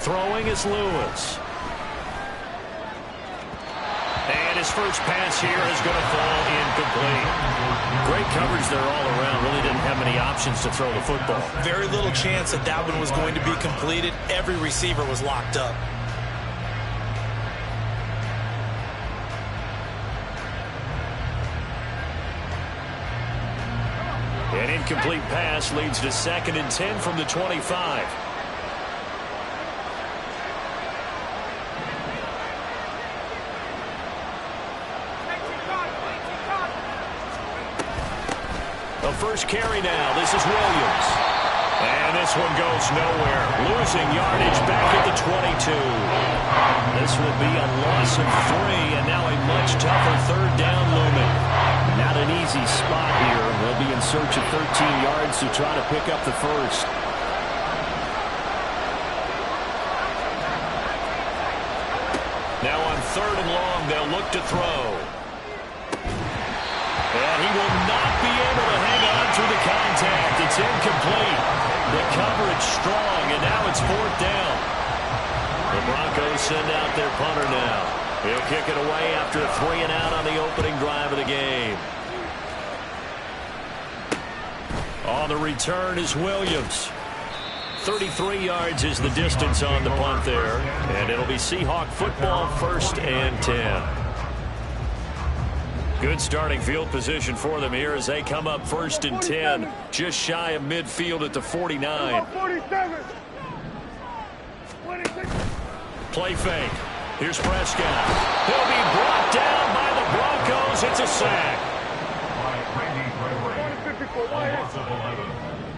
Throwing is Lewis. And his first pass here is going to fall incomplete. Great coverage there all around. Really didn't have many options to throw the football. Very little chance that that one was going to be completed. Every receiver was locked up. An incomplete pass leads to 2nd and 10 from the 25. The first carry now. This is Williams. And this one goes nowhere. Losing yardage back at the 22. This will be a loss of 3, and now a much tougher 3rd down looming. Not an easy spot here. They'll be in search of 13 yards to try to pick up the first. Now on 3rd and long, they'll look to throw. And he will not be able to hang on through the contact. It's incomplete. The coverage strong, and now it's 4th down. The Broncos send out their punter now. He'll kick it away after a 3 and out on the opening drive of the game. On the return is Williams. 33 yards is the distance on the punt there. And it'll be Seahawk football, 1st and 10. Good starting field position for them here as they come up 1st and 10. Just shy of midfield at the 49. Play fake. Here's Prescott. He'll be brought down by the Broncos. It's a sack.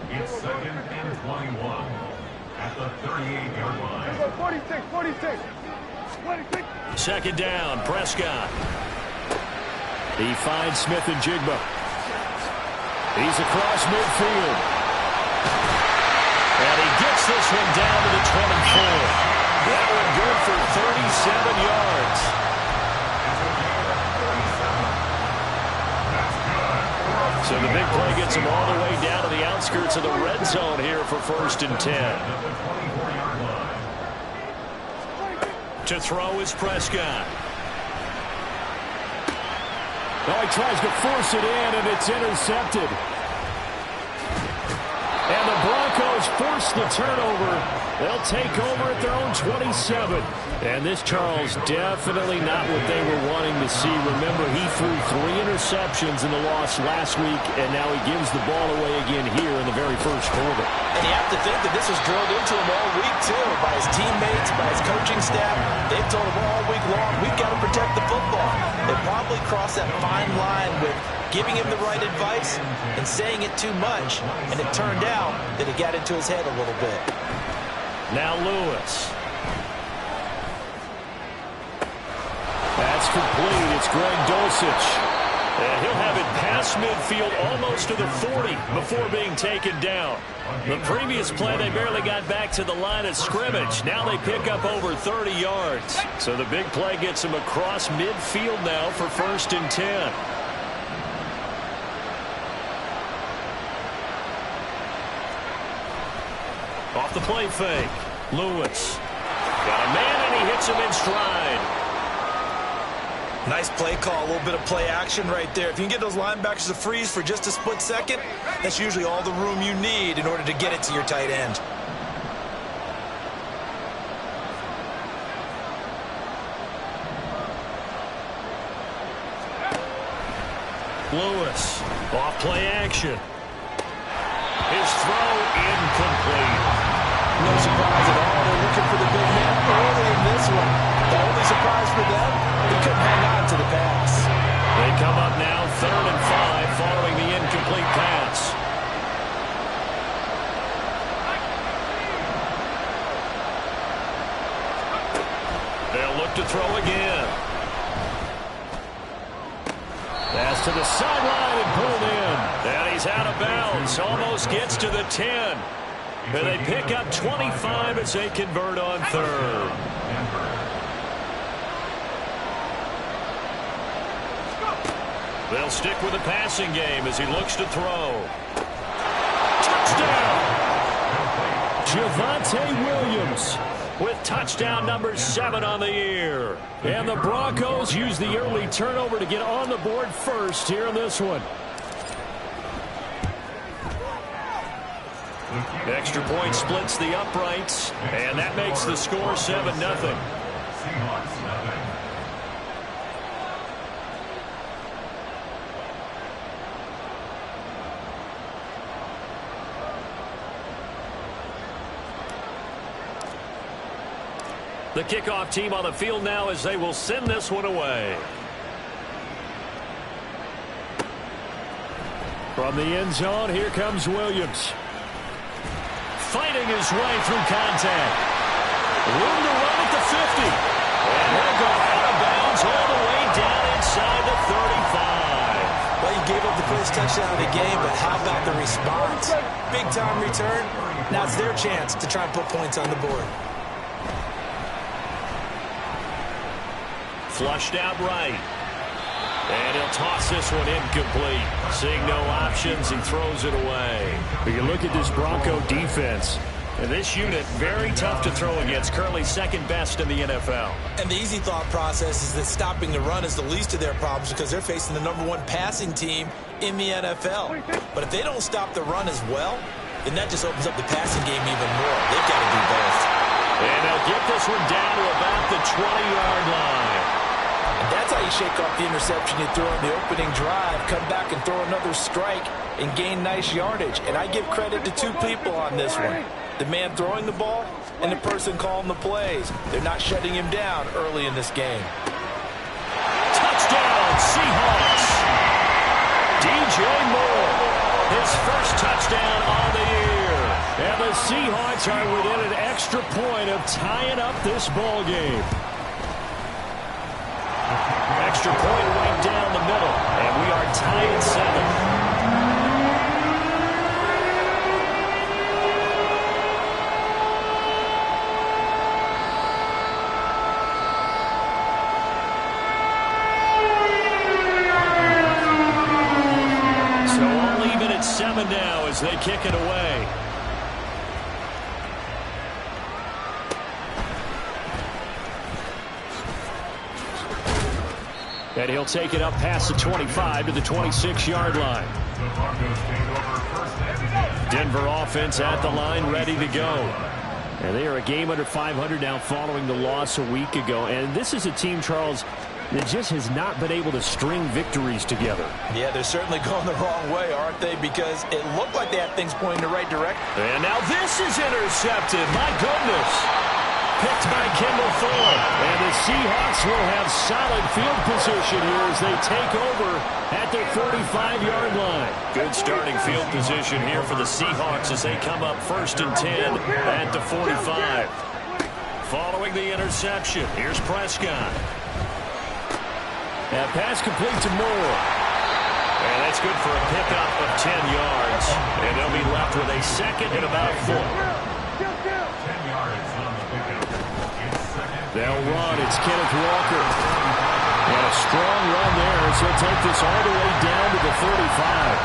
It's 2nd and 21 at the 38-yard line. 46. 2nd down, Prescott. He finds Smith and Jigba. He's across midfield. And he gets this one down to the 24. That one good for 37 yards. So the big play gets him all the way down to the outskirts of the red zone here for 1st and 10. To throw is Prescott. Well, he tries to force it in, and it's intercepted. And the Broncos force the turnover. They'll take over at their own 27. And this, Charles, definitely not what they were wanting to see. Remember, he threw 3 interceptions in the loss last week, and now he gives the ball away again here in the very first quarter. And you have to think that this was drilled into him all week, too, by his teammates, by his coaching staff. They've told him all week long, we've got to protect the football. They probably crossed that fine line with giving him the right advice and saying it too much, and it turned out that it got into his head a little bit. Now Lewis. That's complete. It's Greg Dulcich. And he'll have it past midfield almost to the 40 before being taken down. The previous play, they barely got back to the line of scrimmage. Now they pick up over 30 yards. So the big play gets them across midfield now for 1st and 10. Off the play fake. Lewis. Got a man, and he hits him in stride. Nice play call, a little bit of play action right there. If you can get those linebackers to freeze for just a split second, that's usually all the room you need in order to get it to your tight end. Lewis, off play action. His throw incomplete. No surprise at all. They're looking for the big man early in this one. The only surprise for them, he couldn't hang on to the pass. They come up now 3rd and 5 following the incomplete pass. They'll look to throw again. Pass to the sideline and pulled in. And he's out of bounds. Almost gets to the 10. And they pick up 25 as they convert on 3rd. They'll stick with the passing game as he looks to throw. Touchdown! Javonte Williams. with touchdown number 7 on the year. And the Broncos use the early turnover to get on the board first here in this one. Extra point splits the uprights, and that makes the score 7-0. Seahawks, nothing. The kickoff team on the field now as they will send this one away. From the end zone, here comes Williams. Fighting his way through contact. Room to run at the 50. And he'll go out of bounds all the way down inside the 35. Well, he gave up the first touchdown of the game, but how about the response? Big time return. Now it's their chance to try and put points on the board. Flushed out right. And he'll toss this one incomplete. Seeing no options, he throws it away. You look at this Bronco defense. And this unit, very tough to throw against. Currently second best in the NFL. And the easy thought process is that stopping the run is the least of their problems because they're facing the #1 passing team in the NFL. But if they don't stop the run as well, then that just opens up the passing game even more. They've got to do both. And they'll get this one down to about the 20-yard line. And that's how you shake off the interception you threw on the opening drive, come back and throw another strike and gain nice yardage. And I give credit to two people on this one. The man throwing the ball and the person calling the plays. They're not shutting him down early in this game. Touchdown, Seahawks. DJ Moore, his first touchdown on the year. And the Seahawks are within an extra point of tying up this ball game. Extra point right down the middle, and we are tied at 7. So all even at 7 now as they kick it away. And he'll take it up past the 25 to the 26-yard line. Denver offense at the line, ready to go. And they are a game under 500 now following the loss a week ago. And this is a team, Charles, that just has not been able to string victories together. Yeah, they're certainly going the wrong way, aren't they? Because it looked like they had things pointing the right direction. And now this is intercepted. My goodness. Picked by Kendall Thorne. And the Seahawks will have solid field position here as they take over at their 45-yard line. Good starting field position here for the Seahawks as they come up 1st and 10 at the 45. Following the interception, here's Prescott. That pass complete to Moore. And that's good for a pickup of 10 yards. And they'll be left with a second and about 4. 10 yards on the pickup. They'll run. It's Kenneth Walker. And a strong run there as he'll take this all the way down to the 35.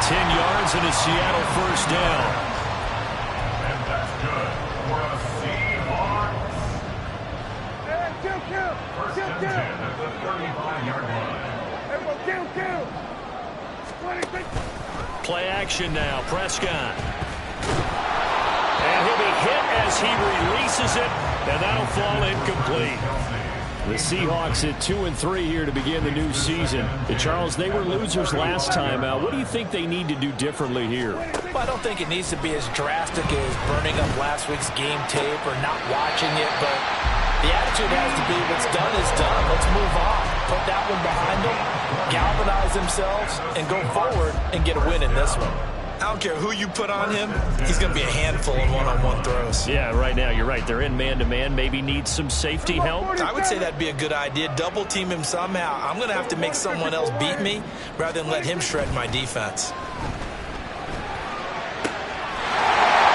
10 yards and a Seattle first down. And that's good for a Seahawks. First and 10 at the 35-yard line. Play action now. Prescott. And he'll be hit as he releases it. And that'll fall incomplete. The Seahawks at 2-3 here to begin the new season. And Charles, they were losers last time out. What do you think they need to do differently here? Well, I don't think it needs to be as drastic as burning up last week's game tape or not watching it, but the attitude has to be what's done is done. Let's move on. Put that one behind them, galvanize themselves, and go forward and get a win in this one. I don't care who you put on him, he's going to be a handful in one-on-one throws. Yeah, right now, you're right. They're in man-to-man. Maybe need some safety help. I would say that'd be a good idea. Double team him somehow. I'm going to have to make someone else beat me rather than let him shred my defense.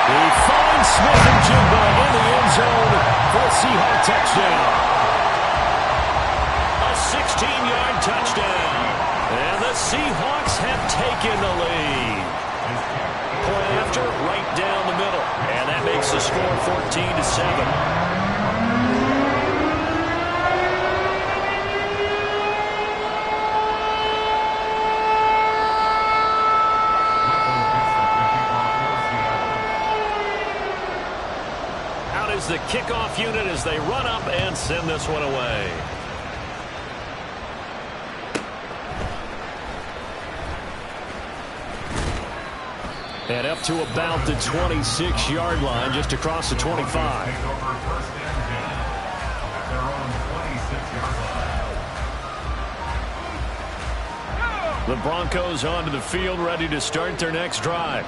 He finds Smith and Jigba in the end zone for a Seahawk touchdown. A 16-yard touchdown. And the Seahawks have taken the lead. Point after, right down the middle. And that makes the score 14-7. The kickoff unit as they run up and send this one away. And up to about the 26-yard line, just across the 25. The Broncos onto the field, ready to start their next drive.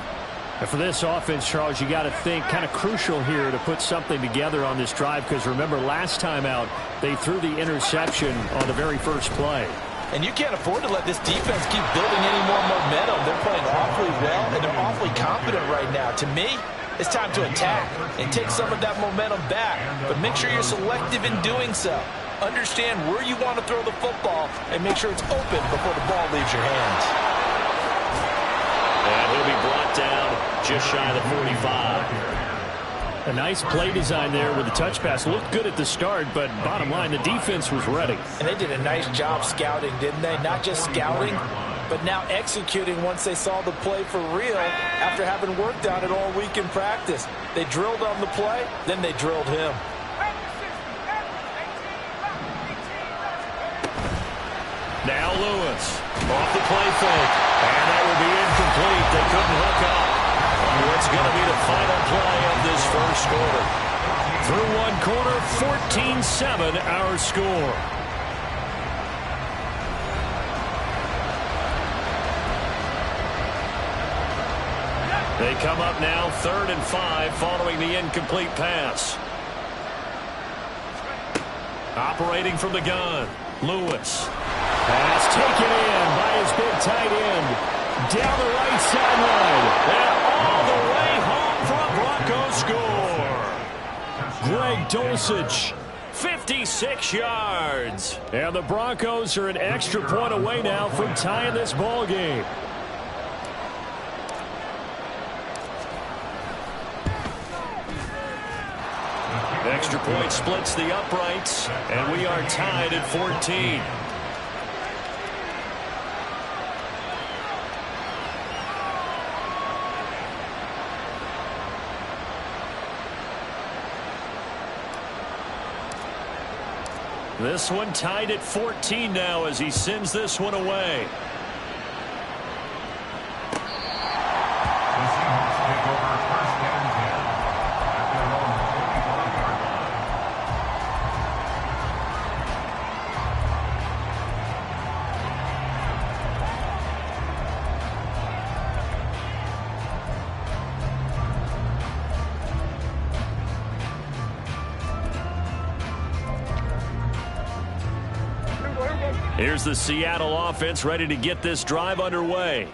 And for this offense, Charles, you got to think kind of crucial here to put something together on this drive, because remember last time out they threw the interception on the very first play. And you can't afford to let this defense keep building any more momentum. They're playing awfully well, and they're awfully confident right now. To me, it's time to attack and take some of that momentum back. But make sure you're selective in doing so. Understand where you want to throw the football and make sure it's open before the ball leaves your hands. And he'll be brought down just shy of the 45. A nice play design there with the touch pass. Looked good at the start, but bottom line, the defense was ready. And they did a nice job scouting, didn't they? Not just scouting, but now executing once they saw the play for real after having worked on it all week in practice. They drilled on the play, then they drilled him. Now Lewis off the play fake, and that will be incomplete. They couldn't hook up. What's going to be the final play of this first quarter? Through one quarter, 14-7 our score. They come up now 3rd and 5 following the incomplete pass. Operating from the gun, Lewis. Pass taken in by his big tight end. Down the right sideline. And all the way home for a Broncos score. Greg Dulcich, 56 yards. And the Broncos are an extra point away now from tying this ball game. Extra point splits the uprights, and we are tied at 14. This one tied at 14 now as he sends this one away. Here's the Seattle offense ready to get this drive underway.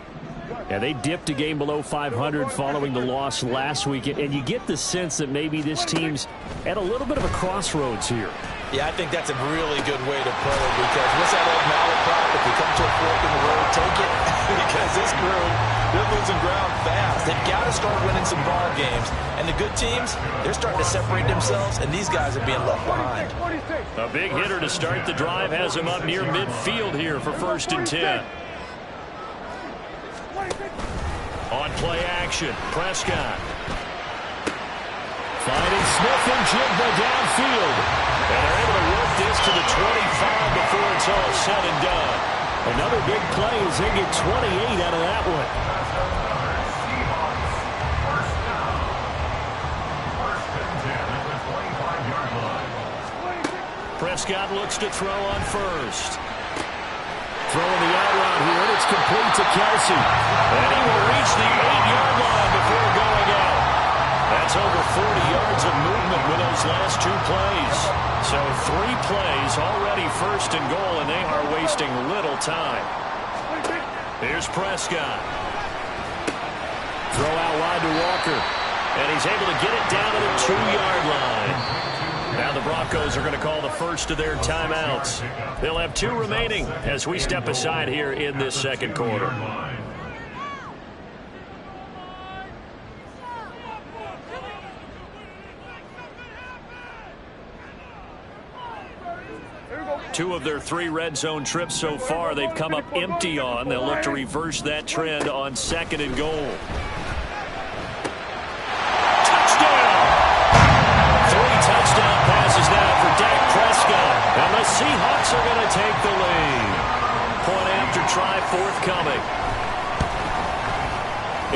Yeah, they dipped a game below 500 following the loss last week, and you get the sense that maybe this team's at a little bit of a crossroads here. Yeah, I think that's a really good way to put it, because what's that old malaprop? If you come to a fork in the road, take it. Because this crew, they're losing ground fast. They've got to start winning some ball games. And the good teams, they're starting to separate themselves, and these guys are being left behind. A big hitter to start the drive has him up near midfield here for 1st and 10. On play action, Prescott. Finding Smith and Jigba downfield. And they're able to work this to the 25 before it's all said and done. Another big play as they get 28 out of that one. Prescott looks to throw on first. Throwing the out route here, and it's complete to Kelsey. And he will reach the 8-yard line before going out. That's over 40 yards of movement with those last 2 plays. So 3 plays already 1st and goal, and they are wasting little time. Here's Prescott. Throw out wide to Walker. And he's able to get it down to the 2-yard line. Now the Broncos are going to call the first of their timeouts. They'll have 2 remaining as we step aside here in this second quarter. 2 of their 3 red zone trips so far, they've come up empty on. They'll look to reverse that trend on 2nd and goal. Touchdown! 3 touchdown passes now for Dak Prescott. And the Seahawks are going to take the lead. Point after try forthcoming.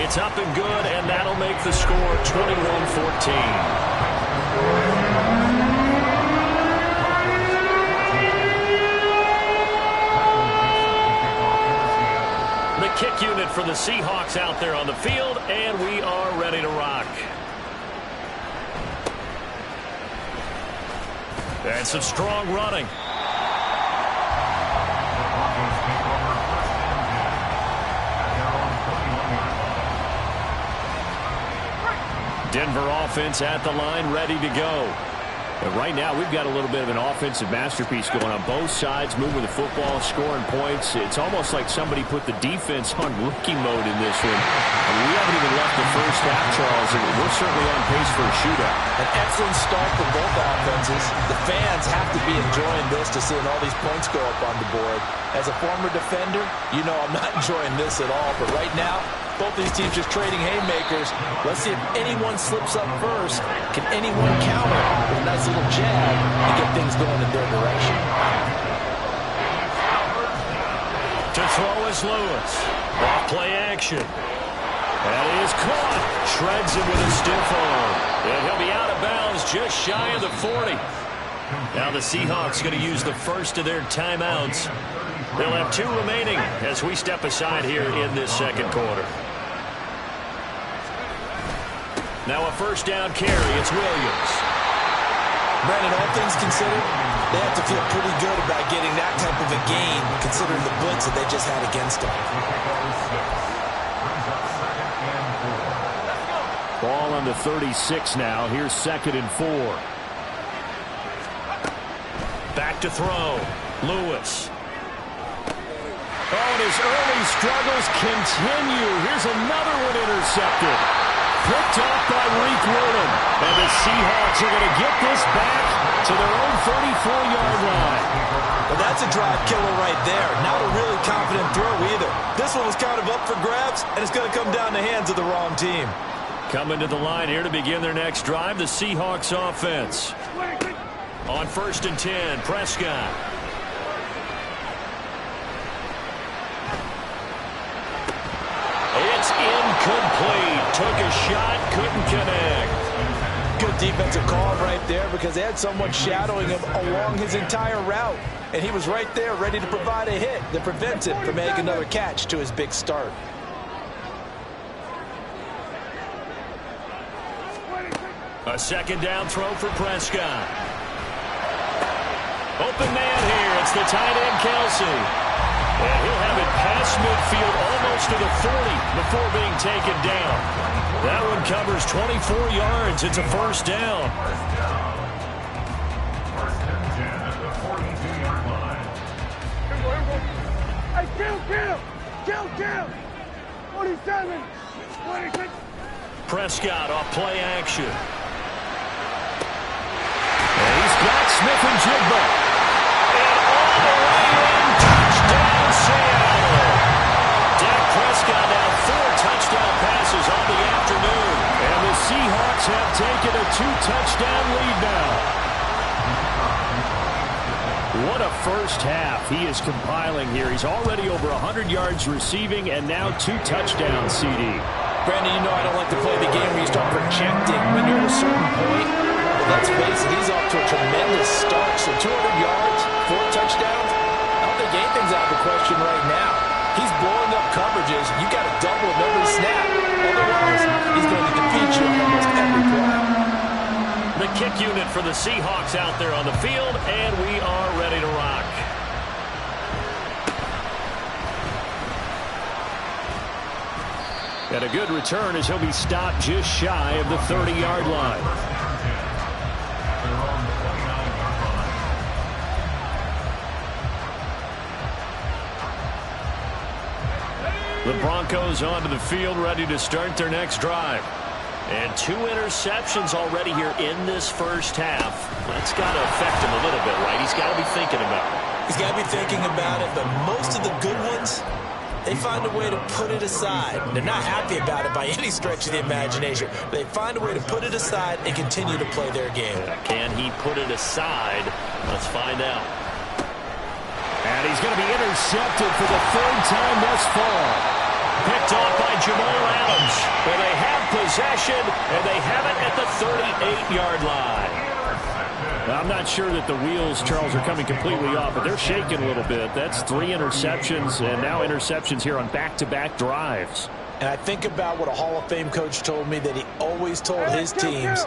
It's up and good, and that'll make the score 21-14. Kick unit for the Seahawks out there on the field, and we are ready to rock. And some strong running. Denver offense at the line, ready to go. And right now, we've got a little bit of an offensive masterpiece going on both sides, moving the football, scoring points. It's almost like somebody put the defense on rookie mode in this one. I mean, we haven't even left the first half, Charles, and we're certainly on pace for a shootout. An excellent start for both offenses. The fans have to be enjoying this to seeing all these points go up on the board. As a former defender, you know I'm not enjoying this at all. But right now, both these teams just trading haymakers. Let's see if anyone slips up first. Can anyone counter with a nice little jab and get things going in their direction? To throw is Lewis. Off play action. That is caught. Shreds him with a stiff arm. And he'll be out of bounds just shy of the 40. Now the Seahawks going to use the first of their timeouts. They'll have 2 remaining as we step aside here in this second quarter. Now a first down carry. It's Williams. Brandon, all things considered, they have to feel pretty good about getting that type of a gain, considering the blitz that they just had against them. Ball on the 36 now. Here's 2nd and 4. Back to throw. Lewis. Oh, and his early struggles continue. Here's another one intercepted. Picked off by Reek Willen. And the Seahawks are going to get this back to their own 34-yard line. Well, that's a drive killer right there. Not a really confident throw either. This one was kind of up for grabs, and it's going to come down the hands of the wrong team. Coming to the line here to begin their next drive, the Seahawks offense. On 1st and 10, Prescott. It's incomplete. Took a shot, couldn't connect. Good defensive call right there because they had someone shadowing him along his entire route. And he was right there ready to provide a hit that prevents him from making another catch to his big start. A 2nd down throw for Prescott. Open man here. It's the tight end, Kelsey. And he'll have it past midfield almost to the 40 before being taken down. That one covers 24 yards. It's a first down. First and 10 at the 42-yard line. Hey, kill! 47, 26. Prescott off play action. And he's got Smith and Jigba. And all the way in, touchdown Seattle. Dak Prescott now 4 touchdown passes on the afternoon. And the Seahawks have taken a 2-touchdown lead now. What a first half he is compiling here. He's already over 100 yards receiving and now 2 touchdowns, CD. Brandon, you know I don't like to play the game where you start projecting when you're at a certain point. But let's face it, he's off to a tremendous start. So 200 yards, 4 touchdowns. I don't think anything's out of the question right now. He's blowing up coverages. You got to double him every snap. Otherwise, he's going to defeat you on almost every play. The kick unit for the Seahawks out there on the field, and we are ready to rock. And a good return as he'll be stopped just shy of the 30-yard line. The Broncos onto the field, ready to start their next drive. And 2 interceptions already here in this first half. That's got to affect him a little bit, right? He's got to be thinking about it. He's got to be thinking about it, but most of the good ones, they find a way to put it aside. They're not happy about it by any stretch of the imagination. They find a way to put it aside and continue to play their game. Can he put it aside? Let's find out. And he's going to be intercepted for the third time thus far. Picked off by Jamal Adams. Well, they have possession, and they have it at the 38-yard line. I'm not sure that the wheels, Charles, are coming completely off, but they're shaking a little bit. That's 3 interceptions, and now interceptions here on back-to-back drives. And I think about what a Hall of Fame coach told me, that he always told his teams,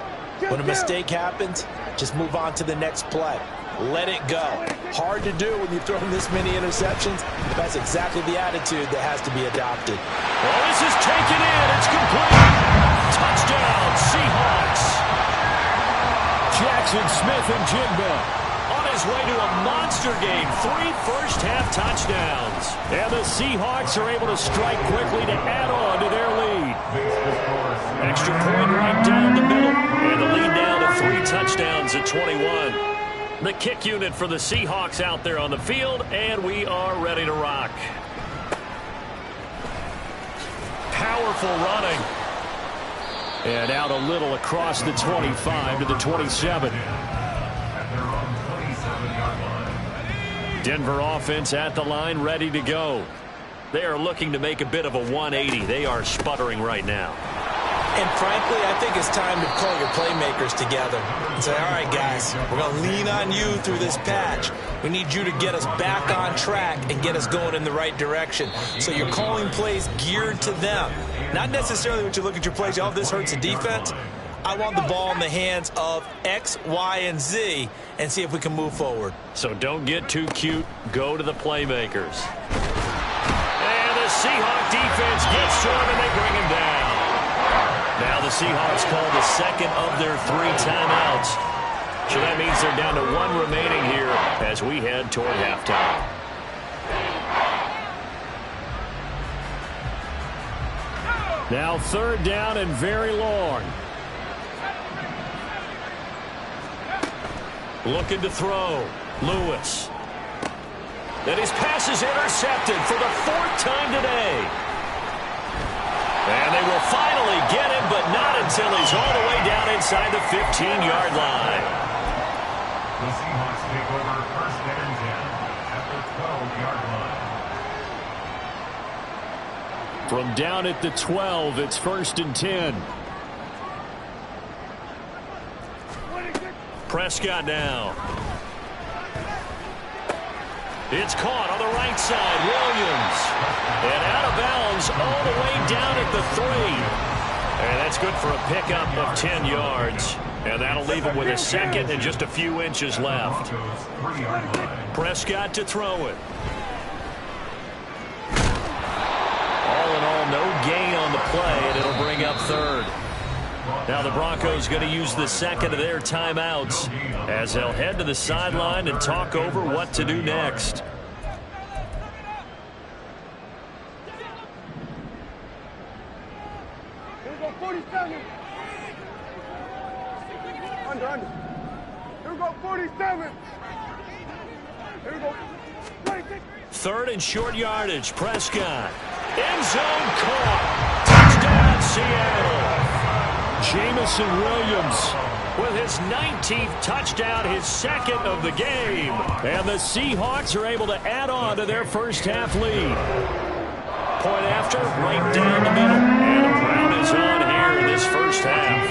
when a mistake happens, just move on to the next play. Let it go. Hard to do when you throw this many interceptions. That's exactly the attitude that has to be adopted. Well, this is taken in. It's complete. Touchdown, Seahawks. Jackson Smith and Jigba on his way to a monster game. 3 first-half touchdowns. And the Seahawks are able to strike quickly to add on to their lead. Extra point right down the middle. And the lead down to 3 touchdowns at 21. The kick unit for the Seahawks out there on the field, and we are ready to rock. Powerful running. And out a little across the 25 to the 27. Denver offense at the line, ready to go. They are looking to make a bit of a 180. They are sputtering right now. And frankly, I think it's time to call your playmakers together and say, all right, guys, we're going to lean on you through this patch. We need you to get us back on track and get us going in the right direction. So you're calling plays geared to them. Not necessarily when you look at your plays, oh, this hurts the defense. I want the ball in the hands of X, Y, and Z and see if we can move forward. So don't get too cute. Go to the playmakers. And the Seahawk defense gets to him, and they bring him down. Now the Seahawks call the second of their 3 timeouts. So that means they're down to 1 remaining here as we head toward halftime. Now 3rd down and very long. Looking to throw. Lewis. And his pass is intercepted for the 4th time today. And they will finally get him, but not until he's all the way down inside the 15-yard line. The Seahawks take over 1st and 10 at the 12-yard line. From down at the 12, it's 1st and 10. Prescott now. It's caught on the right side. Williams. And out of bounds all the way down at the 3. And that's good for a pickup of 10 yards. And that'll leave him with a second and just a few inches left. Prescott to throw it. All in all, no gain on the play, and it'll bring up 3rd. Now the Broncos going to use the second of their timeouts as they'll head to the sideline and talk over what to do next. Here we go, 47. Under. Here we go, 47. Here we go, 26. 3rd and short yardage. Prescott. End zone caught. Touchdown, Seattle. Jamison Williams with his 19th touchdown, his 2nd of the game. And the Seahawks are able to add on to their first-half lead. Point after, right down the middle. And Brown is on here in this first half.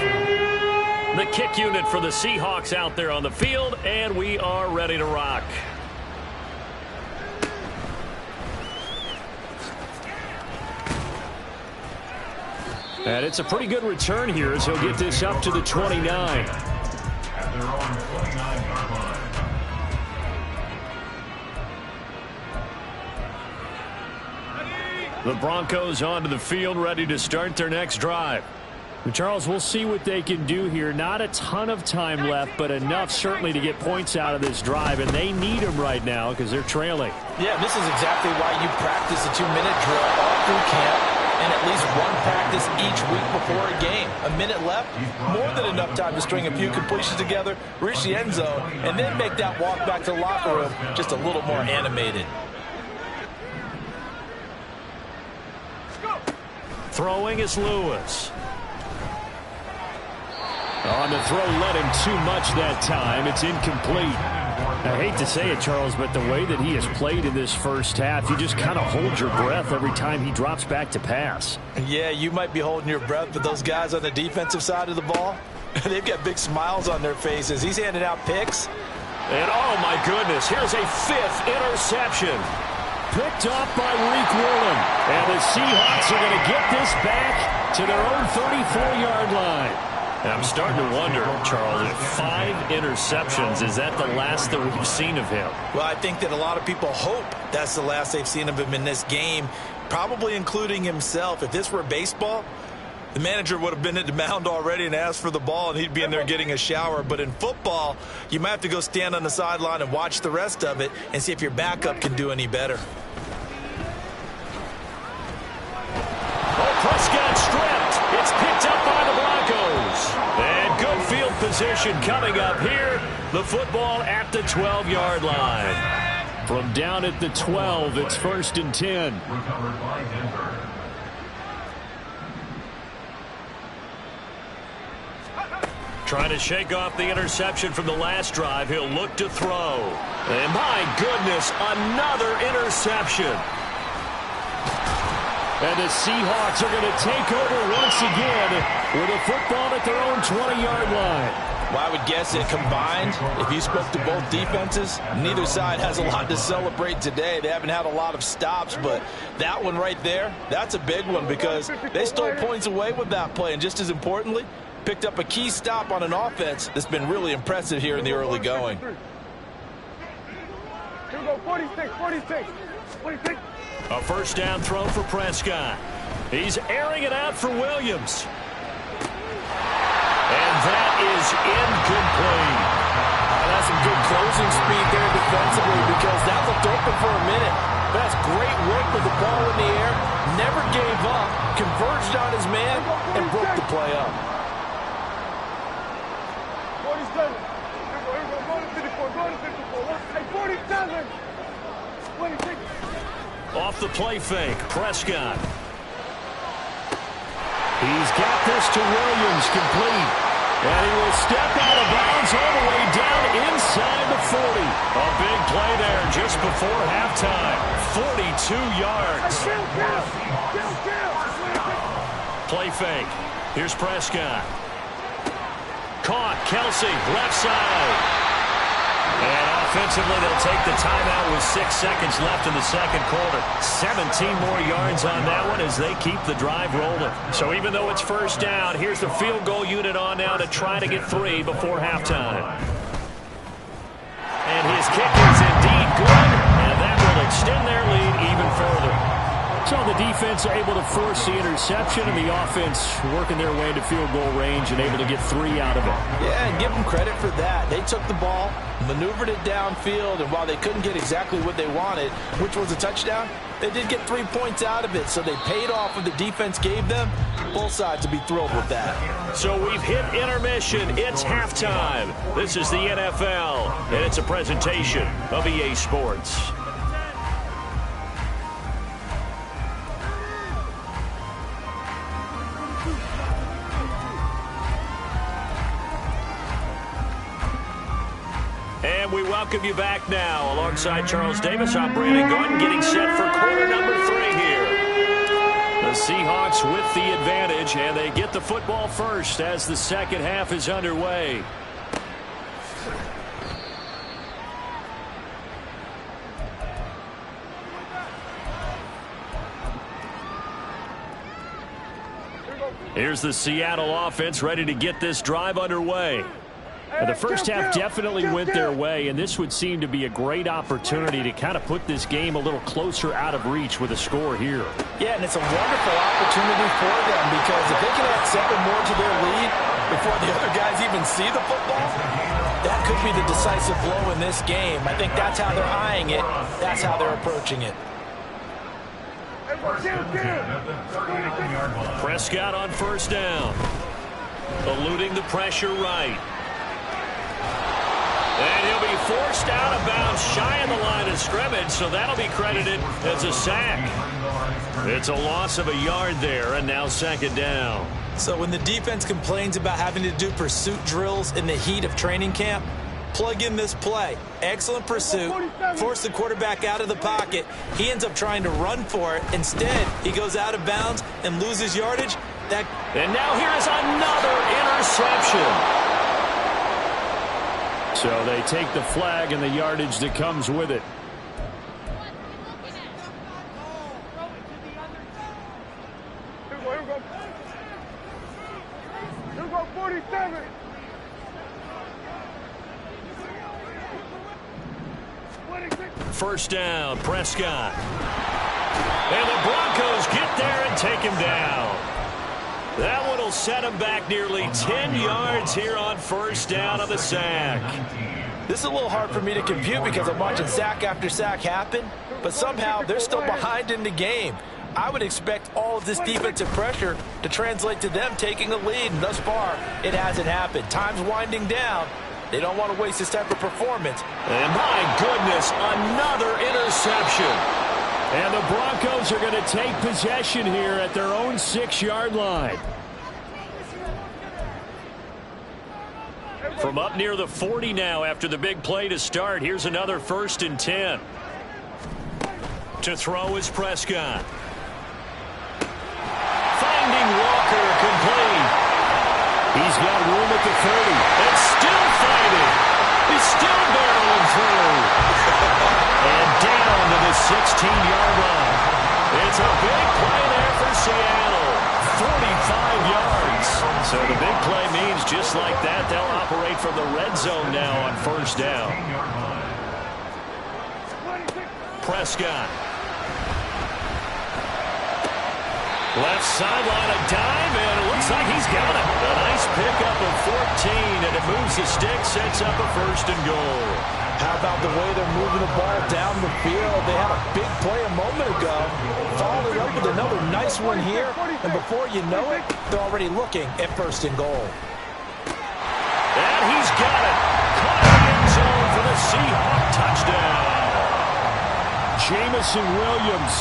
The kick unit for the Seahawks out there on the field, and we are ready to rock. And it's a pretty good return here as he'll get this up to the 29. At their own 29-yard line. The Broncos onto the field, ready to start their next drive. Charles, we'll see what they can do here. Not a ton of time left, but enough certainly to get points out of this drive, and they need them right now because they're trailing. Yeah, this is exactly why you practice a 2-minute drill all through camp. and at least one practice each week before a game. A minute left, more than enough time to string a few completions together, reach the end zone, and then make that walk back to the locker room just a little more animated. Throwing is Lewis. On the throw, led him too much that time. It's incomplete. I hate to say it, Charles, but the way that he has played in this first half, you just kind of hold your breath every time he drops back to pass. Yeah, you might be holding your breath, but those guys on the defensive side of the ball, they've got big smiles on their faces. He's handing out picks. And, oh, my goodness, here's a 5th interception. Picked off by Reek Woolen. And the Seahawks are going to get this back to their own 34-yard line. And I'm starting to wonder, Charles, if 5 interceptions, is that the last that we've seen of him? Well, I think that a lot of people hope that's the last they've seen of him in this game, probably including himself. If this were baseball, the manager would have been at the mound already and asked for the ball, and he'd be in there getting a shower. But in football, you might have to go stand on the sideline and watch the rest of it and see if your backup can do any better. Oh, Prescott stripped. It's picked up by the Broncos. And good field position coming up here. The football at the 12-yard line. From down at the 12, it's 1st and 10. Recovered by Denver. Trying to shake off the interception from the last drive. He'll look to throw. And my goodness, another interception. And the Seahawks are going to take over once again with a football at their own 20-yard line. Well, I would guess that combined, if you spoke to both defenses, neither side has a lot to celebrate today. They haven't had a lot of stops, but that one right there, that's a big one because they stole points away with that play. And just as importantly, picked up a key stop on an offense that's been really impressive here in the early going. Here we go, 46, 46, 46. A first down throw for Prescott. He's airing it out for Williams. And that is incomplete. That's some good closing speed there defensively because that looked open for a minute. That's great work with the ball in the air. Never gave up, converged on his man, and broke the play up. 47. Here we go, go to 54, go to 54. Hey, 47. 26. Off the play fake, Prescott. He's got this to Williams, complete. And he will step out of bounds all the way down inside the 40. A big play there just before halftime. 42 yards. Play fake. Here's Prescott. Caught, Kelsey, left side. And offensively, they'll take the timeout with 6 seconds left in the second quarter. 17 more yards on that one as they keep the drive rolling. So even though it's first down, here's the field goal unit on now to try to get 3 before halftime. And his kick is indeed good, and that will extend their lead even further. So the defense able to force the interception, and the offense working their way to field goal range and able to get 3 out of it. Yeah, and give them credit for that. They took the ball, maneuvered it downfield, and while they couldn't get exactly what they wanted, which was a touchdown, they did get 3 points out of it. So they paid off what the defense gave them. Both sides would be thrilled with that. So we've hit intermission. It's halftime. This is the NFL, and it's a presentation of EA Sports. And we welcome you back now. Alongside Charles Davis, I'm Brandon Gordon, getting set for quarter number 3 here. The Seahawks with the advantage, and they get the football first as the second half is underway. Here's the Seattle offense ready to get this drive underway. And the first half definitely went their way, and this would seem to be a great opportunity to kind of put this game a little closer out of reach with a score here. Yeah, and it's a wonderful opportunity for them because if they can add 7 more to their lead before the other guys even see the football, that could be the decisive blow in this game. I think that's how they're eyeing it. That's how they're approaching it. Hey, First and 10 at the 39-yard line. Prescott on first down. Eluding the pressure right. And he'll be forced out of bounds shy of the line of scrimmage, so that'll be credited as a sack. It's a loss of a yard there, and now second down. So when the defense complains about having to do pursuit drills in the heat of training camp, plug in this play. Excellent pursuit. Force the quarterback out of the pocket. He ends up trying to run for it. Instead, he goes out of bounds and loses yardage. And now here is another interception. So they take the flag and the yardage that comes with it. Here we go, 47. First down, Prescott. And the Broncos get there and take him down. That one will set him back nearly 10 yards here on first down of the sack. This is a little hard for me to compute because I'm watching sack after sack happen, but somehow they're still behind in the game. I would expect all of this defensive pressure to translate to them taking a lead, and thus far, it hasn't happened. Time's winding down. They don't want to waste this type of performance. And my goodness, another interception. And the Broncos are going to take possession here at their own 6-yard line. From up near the 40 now after the big play to start, here's another 1st and 10. To throw is Prescott. Finding Walker complete. He's got room at the 30. And still fighting. He's still barreling through. And down to the 16-yard line. It's a big play there for Seattle. 45 yards. So the big play means just like that, they'll operate from the red zone now on first down. Prescott. Left sideline, a dive, and it looks like he's got it. A nice pickup of 14, and it moves the stick, sets up a 1st and goal. How about the way they're moving the ball down the field? They had a big play a moment ago. Followed it up with another nice one here, and before you know it, they're already looking at 1st and goal. And he's got it. Caught in the end zone for the Seahawk touchdown. Jamison Williams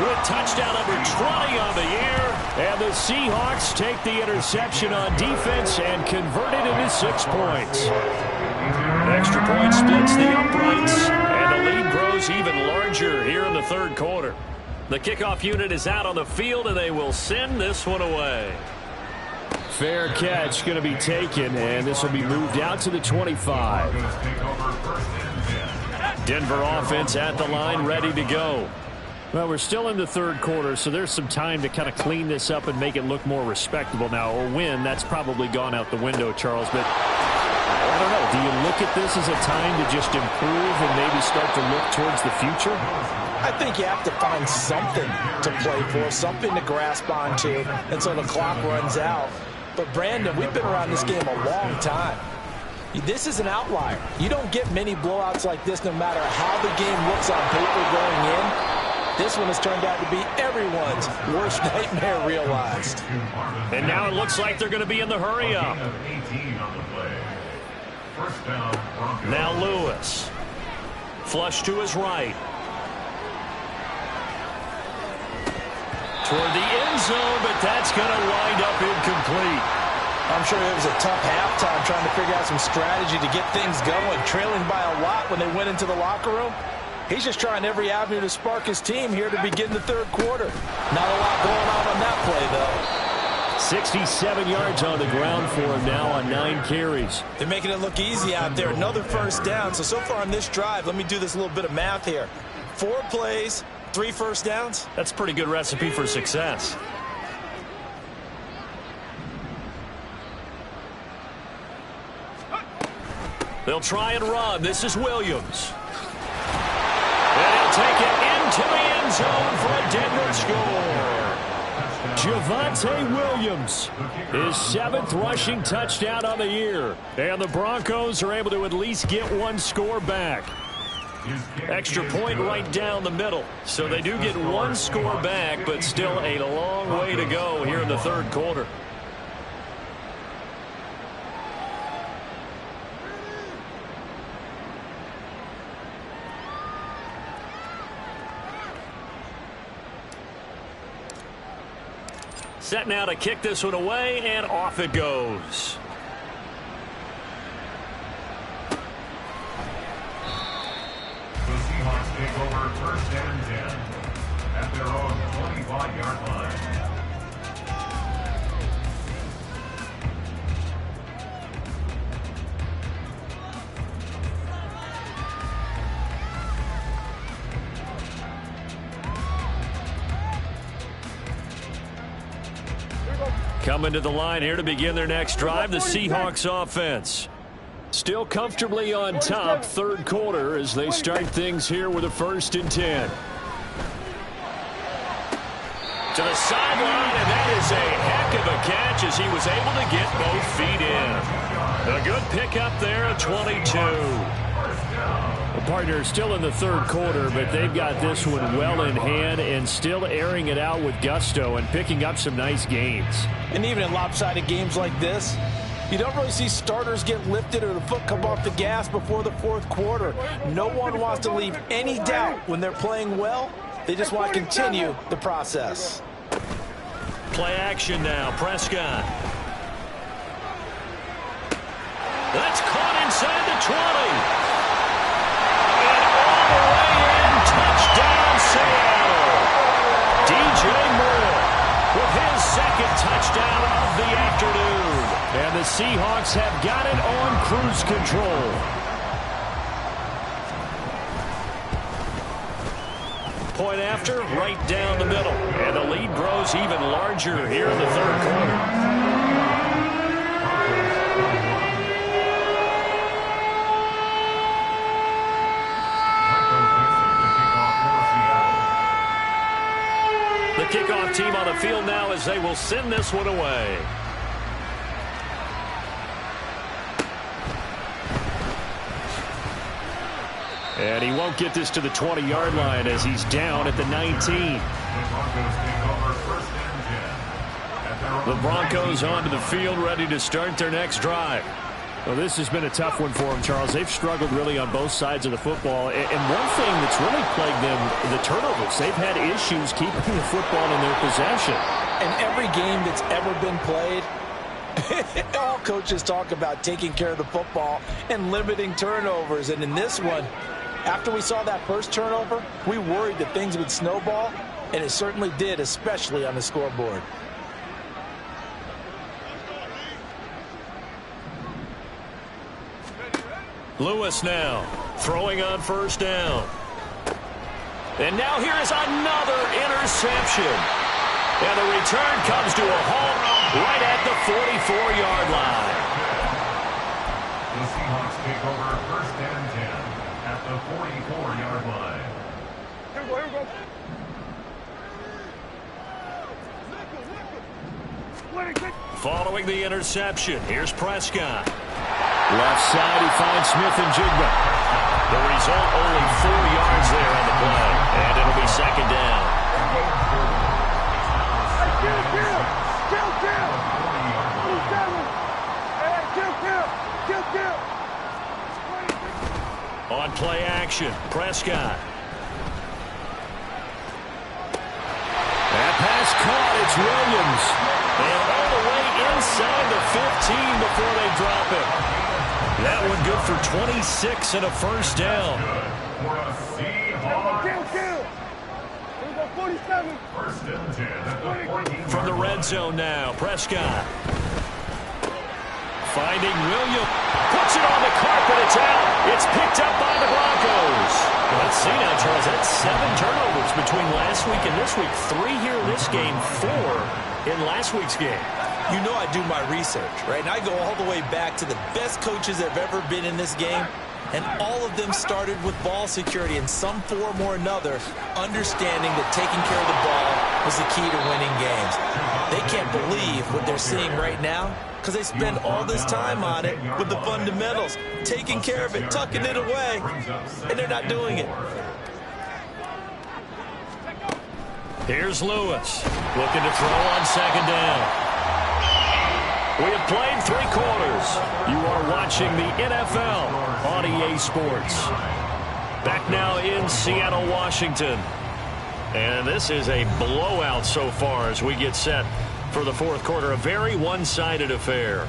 with touchdown number 20 on the year. And the Seahawks take the interception on defense and convert it into 6 points. Extra point splits the uprights, and the lead grows even larger here in the 3rd quarter. The kickoff unit is out on the field, and they will send this one away. Fair catch going to be taken, and this will be moved out to the 25. Denver offense at the line, ready to go. Well, we're still in the 3rd quarter, so there's some time to kind of clean this up and make it look more respectable. Now, a win, that's probably gone out the window, Charles, but I don't know. Do you look at this as a time to just improve and maybe start to look towards the future? I think you have to find something to play for, something to grasp onto until the clock runs out. But, Brandon, we've been around this game a long time. This is an outlier. You don't get many blowouts like this no matter how the game looks on paper going in. This one has turned out to be everyone's worst nightmare realized. And now it looks like they're going to be in the hurry up. Now Lewis. Flush to his right. Toward the end zone, but that's going to wind up incomplete. I'm sure it was a tough halftime trying to figure out some strategy to get things going, trailing by a lot when they went into the locker room. He's just trying every avenue to spark his team here to begin the 3rd quarter. Not a lot going on that play, though. 67 yards on the ground for him now on 9 carries. They're making it look easy out there. Another 1st down. So far on this drive, let me do this little bit of math here. 4 plays, 3 first downs. That's a pretty good recipe for success. They'll try and run. This is Williams. And he'll take it into the end zone for a Denver score. Javonte Williams, his 7th rushing touchdown on the year. And the Broncos are able to at least get 1 score back. Extra point right down the middle. So they do get one score back, but still a long way to go here in the third quarter. Set now to kick this one away, and off it goes. The Seahawks take over first and 10 at their own 25-yard line. Coming to the line here to begin their next drive, the Seahawks offense. Still comfortably on top, third quarter, as they start things here with a 1st and 10. To the sideline, and that is a heck of a catch as he was able to get both feet in. A good pickup there at 22. The partner still in the third quarter, but they've got this one well in hand and still airing it out with gusto and picking up some nice gains. And even in lopsided games like this, you don't really see starters get lifted or the foot come off the gas before the fourth quarter. No one wants to leave any doubt when they're playing well. They just want to continue the process. Play action now, Prescott. That's caught inside the 20. And all the way in, touchdown Seattle. DJ Moore with his second touchdown of the afternoon. And the Seahawks have got it on cruise control. Point after, right down the middle. And the lead grows even larger here in the third quarter. The kickoff team on the field now as they will send this one away. And he won't get this to the 20-yard line as he's down at the 19. The Broncos onto the field ready to start their next drive. Well, this has been a tough one for them, Charles. They've struggled really on both sides of the football. And one thing that's really plagued them, the turnovers. They've had issues keeping the football in their possession. In every game that's ever been played, all coaches talk about taking care of the football and limiting turnovers. And in this one, after we saw that first turnover, we worried that things would snowball, and it certainly did, especially on the scoreboard. Lewis now throwing on first down. And now here is another interception. And the return comes to a halt right at the 44-yard line. The Seahawks take over first and 10 at the 44-yard line. Here we go. Following the interception, here's Prescott. Left side, he finds Smith-Njigba. The result, only 4 yards there on the play, and it'll be second down. On play action, Prescott. That pass caught, it's Williams. And all the way inside the 15 before they drop it. That one good for 26 and a first down. From the red zone now, Prescott. Finding Williams. Puts it on the carpet, it's out. It's picked up by the Broncos. Let's see now, Charles. That's 7 turnovers between last week and this week. 3 here in this game, 4 in last week's game. You know I do my research, right? And I go all the way back to the best coaches that have ever been in this game. And all of them started with ball security in some form or another, understanding that taking care of the ball is the key to winning games. They can't believe what they're seeing right now because they spend all this time on it with the fundamentals, taking care of it, tucking it away, and they're not doing it. Here's Lewis looking to throw on second down. We have played 3 quarters. You are watching the NFL on EA Sports. Back now in Seattle, Washington. And this is a blowout so far as we get set for the fourth quarter. A very one-sided affair.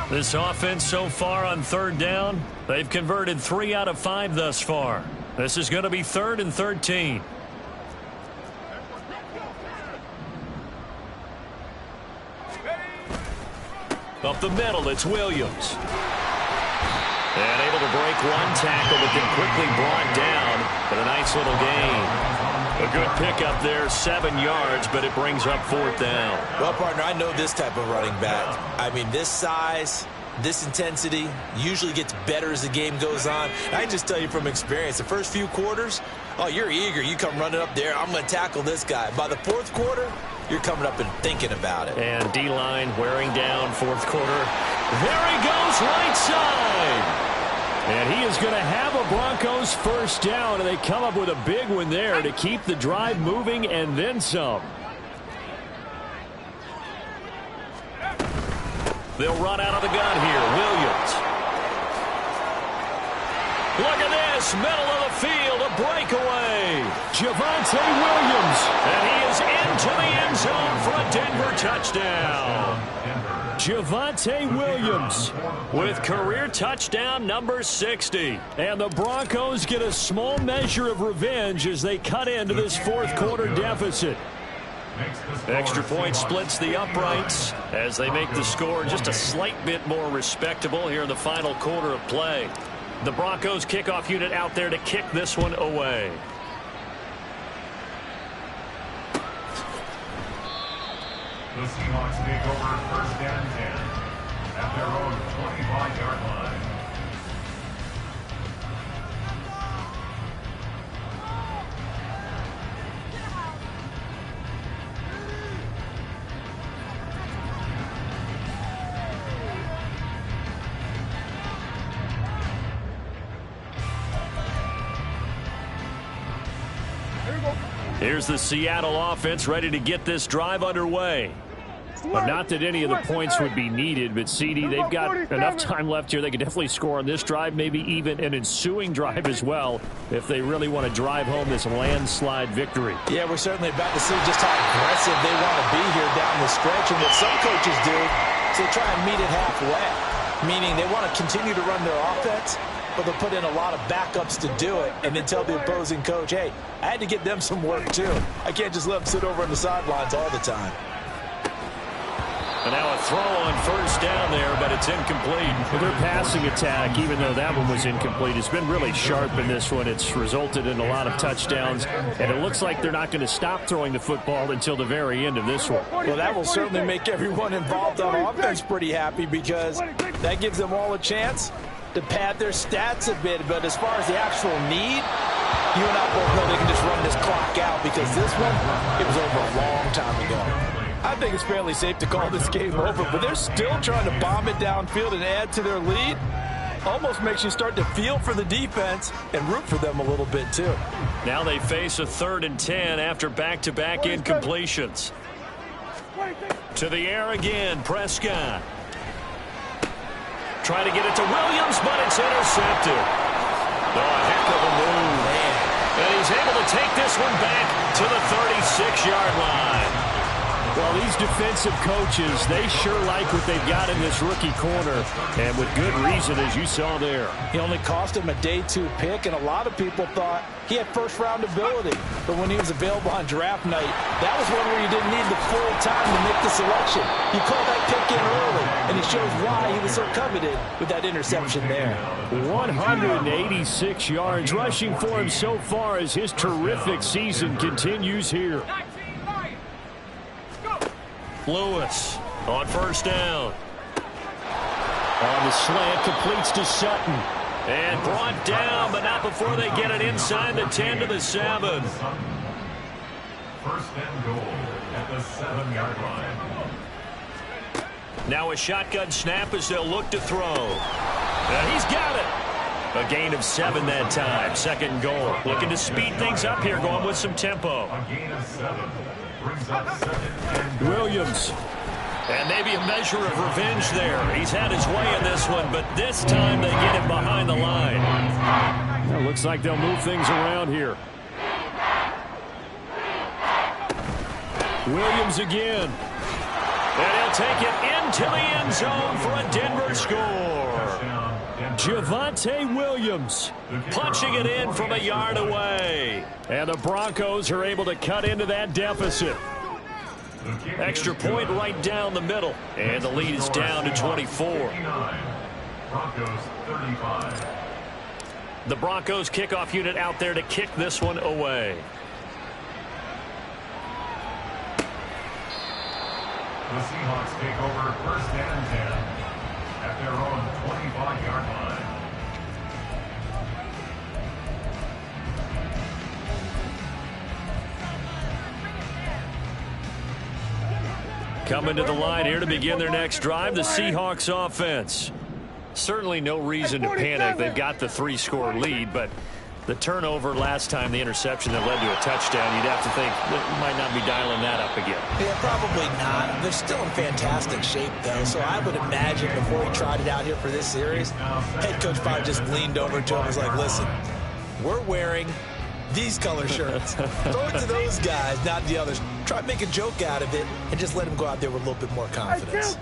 This offense so far on third down, they've converted 3 out of 5 thus far. This is going to be 3rd and 13. Up the middle, it's Williams. And able to break 1 tackle, but then quickly brought down. But a nice little gain. A good pickup there, 7 yards, but it brings up 4th down. Well, partner, I know this type of running back. I mean, this size, this intensity usually gets better as the game goes on. I can just tell you from experience, the first few quarters, oh, you're eager. You come running up there, I'm going to tackle this guy. By the 4th quarter, you're coming up and thinking about it. And D-line wearing down 4th quarter. There he goes, right side. And he is going to have a Broncos first down, and they come up with a big one there to keep the drive moving and then some. They'll run out of the gun here. Williams. Look at this, middle of the field, a breakaway. Javonte Williams, and he is into the end zone for a Denver touchdown. Javonte Williams with career touchdown number 60. And the Broncos get a small measure of revenge as they cut into this 4th quarter deficit. Extra point splits the uprights as they make the score just a slight bit more respectable here in the final quarter of play. The Broncos kickoff unit out there to kick this one away. The Seahawks take over 1st and 10 at their own 25-yard line. Here's the Seattle offense ready to get this drive underway. But not that any of the points would be needed, but CD, they've got enough time left here. They could definitely score on this drive, maybe even an ensuing drive as well, if they really want to drive home this landslide victory. Yeah, we're certainly about to see just how aggressive they want to be here down the stretch. And what some coaches do is they try and meet it halfway, meaning they want to continue to run their offense, but they'll put in a lot of backups to do it and then tell the opposing coach, hey, I had to get them some work too. I can't just let them sit over on the sidelines all the time. And now a throw on first down there, but it's incomplete. Well, their passing attack, even though that one was incomplete, has been really sharp in this one. It's resulted in a lot of touchdowns, and it looks like they're not going to stop throwing the football until the very end of this one. Well, that will certainly make everyone involved on offense pretty happy because that gives them all a chance to pad their stats a bit. But as far as the actual need, you and I both know they can just run this clock out because this one, it was over a long time ago. I think it's fairly safe to call this game over, but they're still trying to bomb it downfield and add to their lead. Almost makes you start to feel for the defense and root for them a little bit too. Now they face a 3rd and 10 after back-to-back incompletions. To the air again, Prescott. Trying to get it to Williams, but it's intercepted. Oh, a heck of a move. And he's able to take this one back to the 36-yard line. Well, these defensive coaches, they sure like what they've got in this rookie corner, and with good reason, as you saw there. He only cost him a day 2 pick, and a lot of people thought he had first-round ability. But when he was available on draft night, that was one where you didn't need the full time to make the selection. You called that pick in early, and it shows why he was so coveted with that interception there. 186 yards rushing for him so far as his terrific season continues here. Lewis on first down. On the slant, completes to Sutton. And brought down, but not before they get it inside the 10 to the 7. First and goal at the 7-yard line. Now a shotgun snap as they'll look to throw. And he's got it. A gain of 7 that time. Second goal. Looking to speed things up here, going with some tempo. A gain of 7 brings up 2nd and goal. Williams. And maybe a measure of revenge there. He's had his way in this one, but this time they get him behind the line. Well, looks like they'll move things around here. Williams again. And he'll take it into the end zone for a Denver score. Javonte Williams punching it in from a yard away. And the Broncos are able to cut into that deficit. Extra point right down the middle. And the lead is down to 24. Broncos 35. The Broncos kickoff unit out there to kick this one away. The Seahawks take over 1st and 10 at their own 25-yard line. Coming to the line here to begin their next drive, the Seahawks offense. Certainly no reason to panic. They've got the 3-score lead, but the turnover last time, the interception that led to a touchdown, you'd have to think that you might not be dialing that up again. Yeah, probably not. They're still in fantastic shape, though, so I would imagine before he tried it out here for this series, head coach probably just leaned over to him and was like, listen, we're wearing these color shirts. Throw it to those guys, not the others. Try to make a joke out of it and just let him go out there with a little bit more confidence.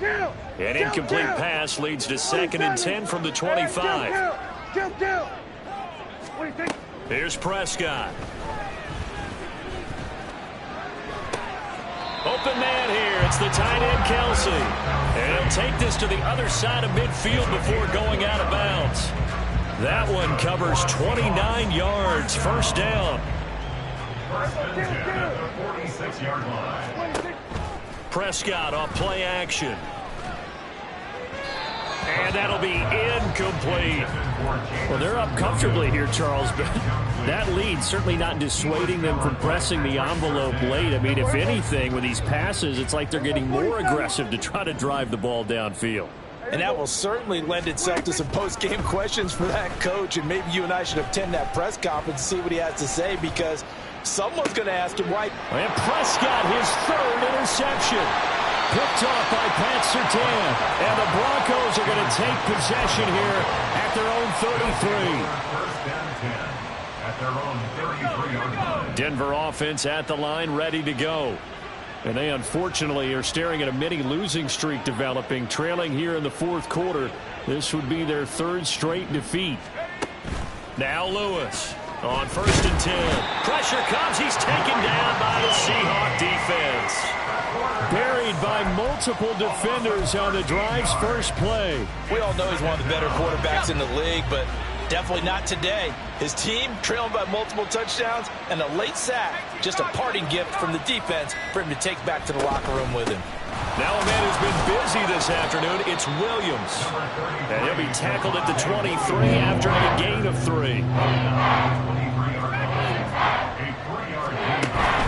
An incomplete pass leads to 2nd and 10 from the 25. What do you think? Here's Prescott. Open man here. It's the tight end, Kelsey. And he'll take this to the other side of midfield before going out of bounds. That one covers 29 yards. First down. First and 10 at the 46-yard line. Prescott off play action. And that'll be incomplete. Well, they're up comfortably here, Charles, but that lead certainly not dissuading them from pressing the envelope late. I mean, if anything, with these passes, it's like they're getting more aggressive to try to drive the ball downfield. And that will certainly lend itself to some post-game questions for that coach, and maybe you and I should attend that press conference and see what he has to say, because someone's going to ask him why. And Prescott, his 3rd interception. Picked off by Pat Surtain. And the Broncos are going to take possession here at their own 33. First and 10 at their own 33-yard line. Denver offense at the line, ready to go. And they unfortunately are staring at a mini losing streak developing, trailing here in the 4th quarter. This would be their 3rd straight defeat. Now Lewis on 1st and 10. Pressure comes. He's taken down by the Seahawk defense. Buried by multiple defenders on the drive's first play. We all know he's one of the better quarterbacks in the league, but definitely not today. His team trailing by multiple touchdowns, and a late sack, just a parting gift from the defense for him to take back to the locker room with him. Now a man who's been busy this afternoon, it's Williams. And he'll be tackled at the 23 after a gain of 3.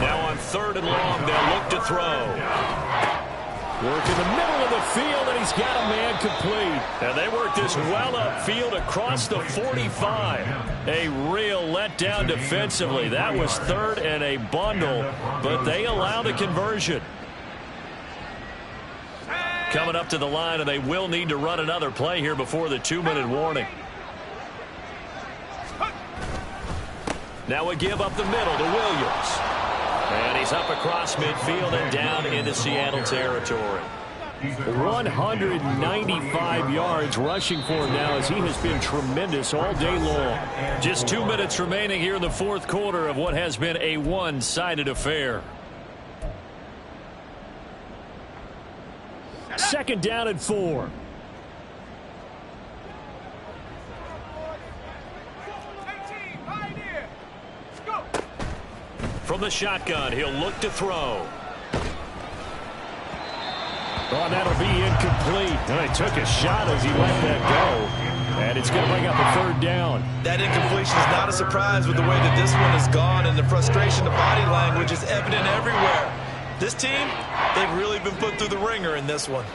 Now on 3rd and long, they'll look to throw. Work in the middle of the field, and he's got a man complete. And they work this well upfield across the 45. A real letdown defensively. That was 3rd and a bundle, but they allow the conversion. Coming up to the line, and they will need to run another play here before the 2-minute warning. Now a give up the middle to Williams. And he's up across midfield and down into Seattle territory. 195 yards rushing for him now, as he has been tremendous all day long. Just 2 minutes remaining here in the 4th quarter of what has been a one-sided affair. 2nd down and 4. From the shotgun, he'll look to throw. Oh, that'll be incomplete. And he took a shot as he let that go. And it's going to bring up a third down. That incompletion is not a surprise with the way that this one has gone, and the frustration, the body language is evident everywhere. This team, they've really been put through the ringer in this one.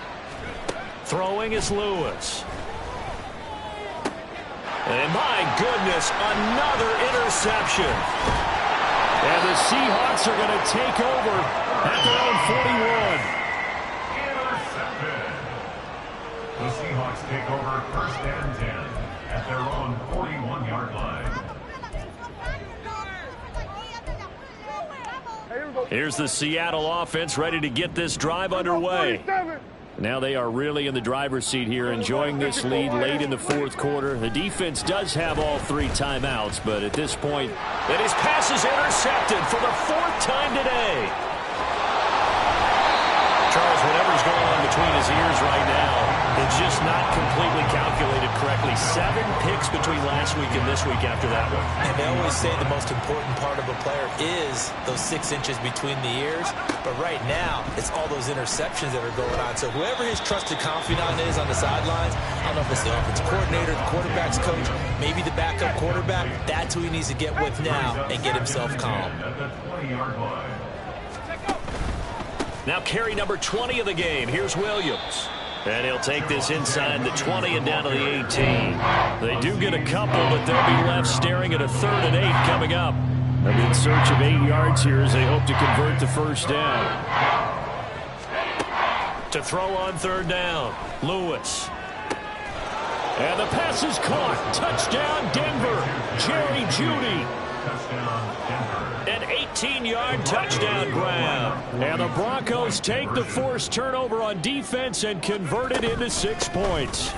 Throwing is Lewis. And my goodness, another interception. And the Seahawks are going to take over at their own 41. Intercepted. The Seahawks take over 1st and 10 at their own 41-yard line. Here's the Seattle offense ready to get this drive underway. Now they are really in the driver's seat here, enjoying this lead late in the fourth quarter. The defense does have all 3 timeouts, but at this point, and his pass is intercepted for the 4th time today. Charles, whatever's going on between his ears right now, it's just not completely calculated correctly. 7 picks between last week and this week after that one. And they always say the most important part of a player is those 6 inches between the ears. But right now, it's all those interceptions that are going on. So whoever his trusted confidant is on the sidelines, I don't know if it's the offensive coordinator, the quarterback's coach, maybe the backup quarterback, that's who he needs to get with now and get himself calm. Now carry number 20 of the game. Here's Williams. And he'll take this inside the 20 and down to the 18. They do get a couple, but they'll be left staring at a 3rd and 8 coming up. And in search of 8 yards here as they hope to convert the first down. To throw on 3rd down, Lewis. And the pass is caught. Touchdown, Denver. Jerry Jeudy. An 18-yard touchdown grab. And the Broncos take the forced turnover on defense and convert it into 6 points.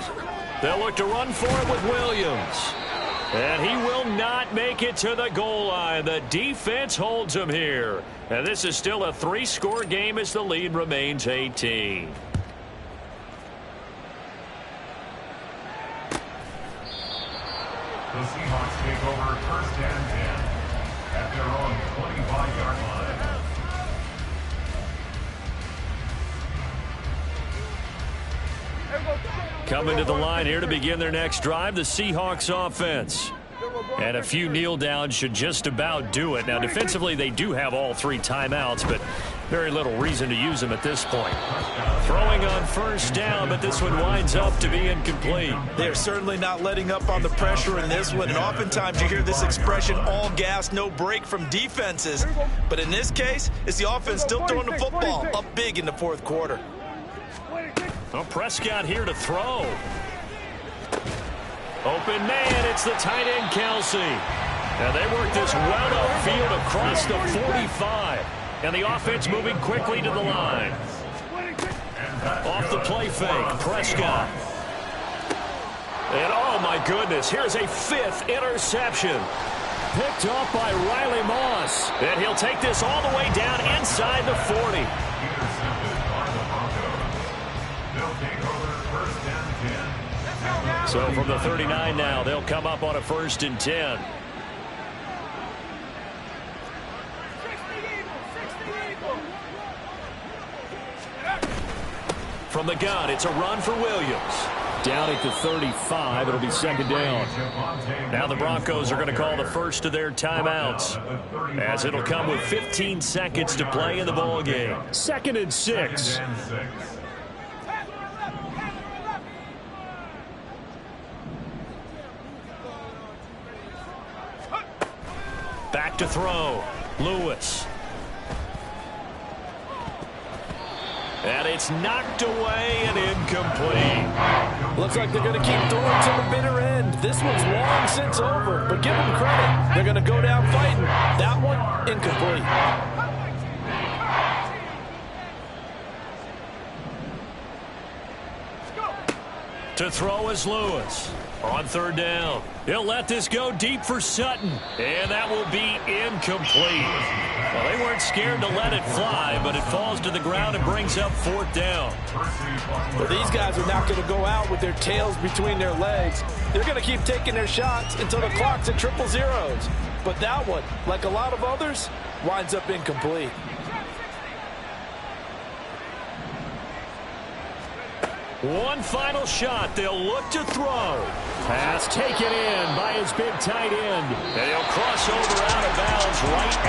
They'll look to run for it with Williams. And he will not make it to the goal line. The defense holds him here. And this is still a 3-score game as the lead remains 18. The Seahawks take over 1st and 10 at their own 25-yard line. Coming to the line here to begin their next drive, the Seahawks offense. And a few kneel downs should just about do it. Now, defensively, they do have all 3 timeouts, but very little reason to use them at this point. Throwing on 1st down, but this one winds up to be incomplete. They're certainly not letting up on the pressure in this one, and oftentimes you hear this expression, all gas, no break from defenses. But in this case, it's the offense still throwing the football up big in the 4th quarter. Well, Prescott here to throw. Open man, it's the tight end, Kelsey. And they work this well upfield across the 45. And the offense moving quickly to the line. Off the play fake, Prescott. And oh my goodness, here's a 5th interception. Picked off by Riley Moss. And he'll take this all the way down inside the 40. So from the 39 now, they'll come up on a 1st and 10. From the gun, it's a run for Williams. Down at the 35, it'll be 2nd down. Now the Broncos are going to call the first of their timeouts, as it'll come with 15 seconds to play in the ball game. 2nd and 6. Back to throw. Lewis. And it's knocked away and incomplete. Looks like they're going to keep throwing to the bitter end. This one's long since over, but give them credit. They're going to go down fighting. That one, incomplete. To throw is Lewis. On 3rd down. He'll let this go deep for Sutton. And that will be incomplete. Well, they weren't scared to let it fly, but it falls to the ground and brings up 4th down. Well, these guys are not going to go out with their tails between their legs. They're going to keep taking their shots until the clock's at 000. But that one, like a lot of others, winds up incomplete. One final shot. They'll look to throw. Pass taken in by his big tight end. And he'll cross over out of bounds right at